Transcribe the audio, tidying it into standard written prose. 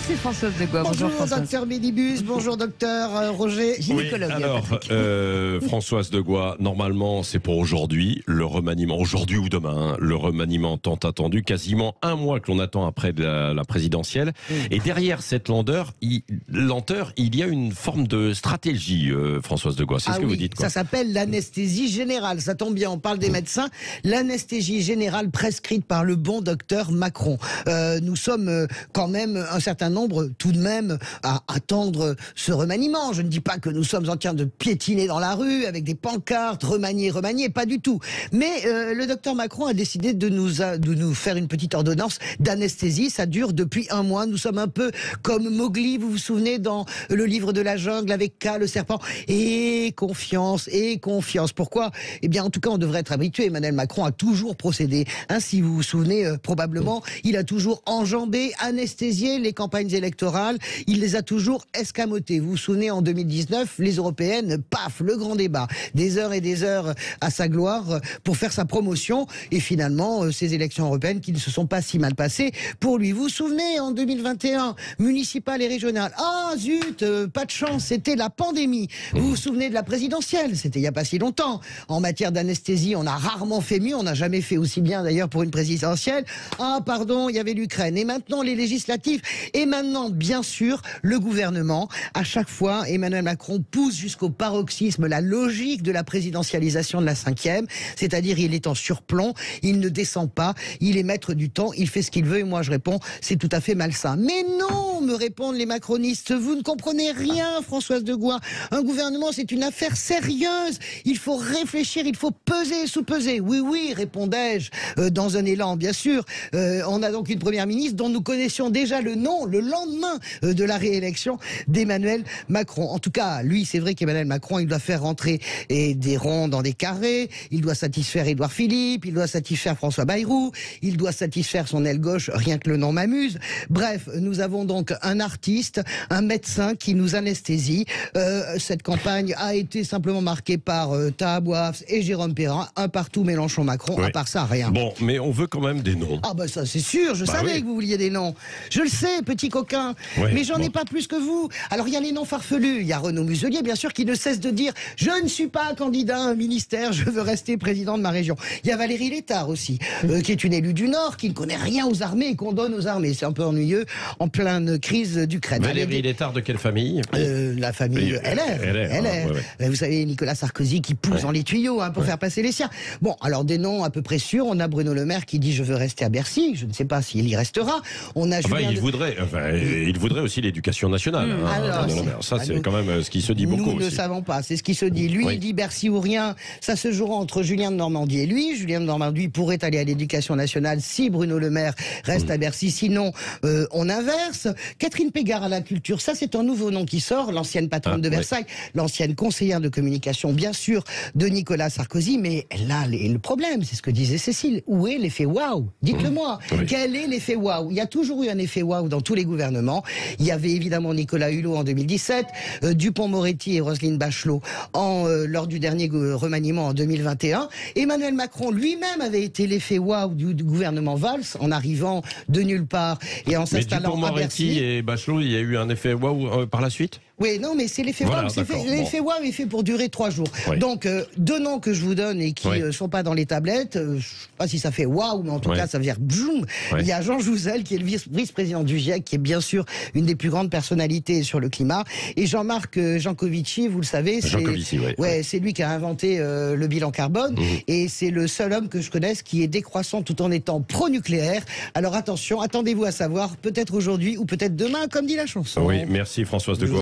c'est Françoise de Goua. Bonjour Françoise. docteur Médibus, bonjour docteur Roger. Gynécologue. Alors, Françoise de Goua, normalement c'est pour aujourd'hui, le remaniement, aujourd'hui ou demain, le remaniement tant attendu, quasiment un mois que l'on attend après la présidentielle. Et derrière cette lenteur, il y a une forme de stratégie, Françoise de Goua. C'est ce que vous dites, quoi. Ça s'appelle l'anesthésie générale. Ça tombe bien, on parle des médecins. L'anesthésie générale prescrite par le bon docteur Macron. Nous sommes quand même un certain nombre, tout de même, à attendre ce remaniement. Je ne dis pas que nous sommes en train de piétiner dans la rue avec des pancartes, remanier, pas du tout. Mais le docteur Macron a décidé de nous faire une petite ordonnance d'anesthésie. Ça dure depuis un mois. Nous sommes un peu comme Mowgli, vous vous souvenez, dans le livre de la jungle avec K, le serpent. Et confiance. Pourquoi ? Eh bien, en tout cas, on devrait être habitué. Emmanuel Macron a toujours procédé. Si vous vous souvenez, probablement, il a toujours enjambé, anesthésié les campagnes électorales. Il les a toujours escamotées. Vous vous souvenez, en 2019, les européennes, paf, le grand débat. Des heures et des heures à sa gloire pour faire sa promotion. Et finalement, ces élections européennes qui ne se sont pas si mal passées pour lui. Vous vous souvenez, en 2021, municipales et régionales. Ah, zut, pas de chance, c'était la pandémie. Vous vous souvenez de la présidentielle, c'était il n'y a pas si longtemps. En matière d'anesthésie, on a rarement fait mieux, on n'a jamais fait aussi bien d'ailleurs pour une présidentielle. Ah, pardon, il y avait l'Ukraine. Et maintenant, les législatives. Et maintenant, bien sûr, le gouvernement. À chaque fois, Emmanuel Macron pousse jusqu'au paroxysme la logique de la présidentialisation de la 5e. C'est-à-dire, il est en surplomb, il ne descend pas, il est maître du temps, il fait ce qu'il veut. Et moi, je réponds, c'est tout à fait malsain. Mais non, me répondent les macronistes, vous ne comprenez rien, Françoise de Goua. Un gouvernement, c'est une affaire sérieuse. Il faut réfléchir, il faut peser et sous-peser. Oui, répondais-je, dans un élan, bien sûr. On a donc une première ministre dont nous connaissions déjà le nom le lendemain de la réélection d'Emmanuel Macron. En tout cas, lui, c'est vrai qu'Emmanuel Macron, il doit faire rentrer des ronds dans des carrés, il doit satisfaire Édouard Philippe, il doit satisfaire François Bayrou, il doit satisfaire son aile gauche, rien que le nom m'amuse. Bref, nous avons donc un artiste, un médecin qui nous anesthésie. Cette campagne a été simplement marquée par Tahabouaf et Jérôme Perrin, un partout Mélenchon-Macron, Oui. à part ça, rien. Bon, mais on veut quand même des noms. Ah bah ça c'est sûr, je savais oui. que vous vouliez des noms. Je le sais, petit coquin, Ouais, mais j'en ai pas plus que vous. Alors il y a les noms farfelus, il y a Renaud Muselier bien sûr qui ne cesse de dire « Je ne suis pas candidat à un ministère, je veux rester président de ma région ». Il y a Valérie Létard aussi, qui est une élue du Nord, qui ne connaît rien aux armées et qu'on donne aux armées. C'est un peu ennuyeux en pleine crise d'Ukraine. Valérie Létard de quelle famille? La famille LR. Ouais. Vous savez, Nicolas Sarkozy qui pousse dans les tuyaux pour faire passer les siens. Bon, alors des noms à peu près sûrs. On a Bruno Le Maire qui dit « Je veux rester à Bercy ». Je ne sais pas s'il y restera. On a il voudrait aussi l'éducation nationale. Ça, c'est quand même ce qui se dit beaucoup. Nous ne savons pas, c'est ce qui se dit. Lui, il dit Bercy ou rien. Ça se jouera entre Julien de Normandie et lui. Julien de Normandie pourrait aller à l'éducation nationale si Bruno Le Maire reste à Bercy. Sinon, on inverse. Catherine Pégard à la culture, ça c'est un nouveau nom qui sort. L'ancienne patronne de Versailles, l'ancienne conseillère de communication, bien sûr, de Nicolas Sarkozy. Mais là, le problème, c'est ce que disait Cécile. Où est l'effet waouh? Dites-le moi. Quel est l'effet waouh? Il y a toujours eu un effet waouh dans tous les gouvernements. Il y avait évidemment Nicolas Hulot en 2017, Dupond-Moretti et Roselyne Bachelot lors du dernier remaniement en 2021. Emmanuel Macron lui-même avait été l'effet waouh du gouvernement Valls en arrivant de nulle part et en s'installant à Bercy. Dupond-Moretti et Bachelot, il y a eu un effet waouh par la suite? Oui, non, mais c'est l'effet waouh. L'effet waouh est fait pour durer 3 jours. Oui. Donc, deux noms que je vous donne et qui sont pas dans les tablettes, je ne sais pas si ça fait waouh, mais en tout cas, ça veut dire bzoum. Il y a Jean Jouzel, qui est le vice-président du GIEC, qui est bien sûr une des plus grandes personnalités sur le climat. Et Jean-Marc Jancovici, vous le savez, c'est lui qui a inventé le bilan carbone. Et c'est le seul homme que je connaisse qui est décroissant tout en étant pro-nucléaire. Alors attention, attendez-vous à savoir, peut-être aujourd'hui ou peut-être demain, comme dit la chanson. Oui, merci Françoise de Goua.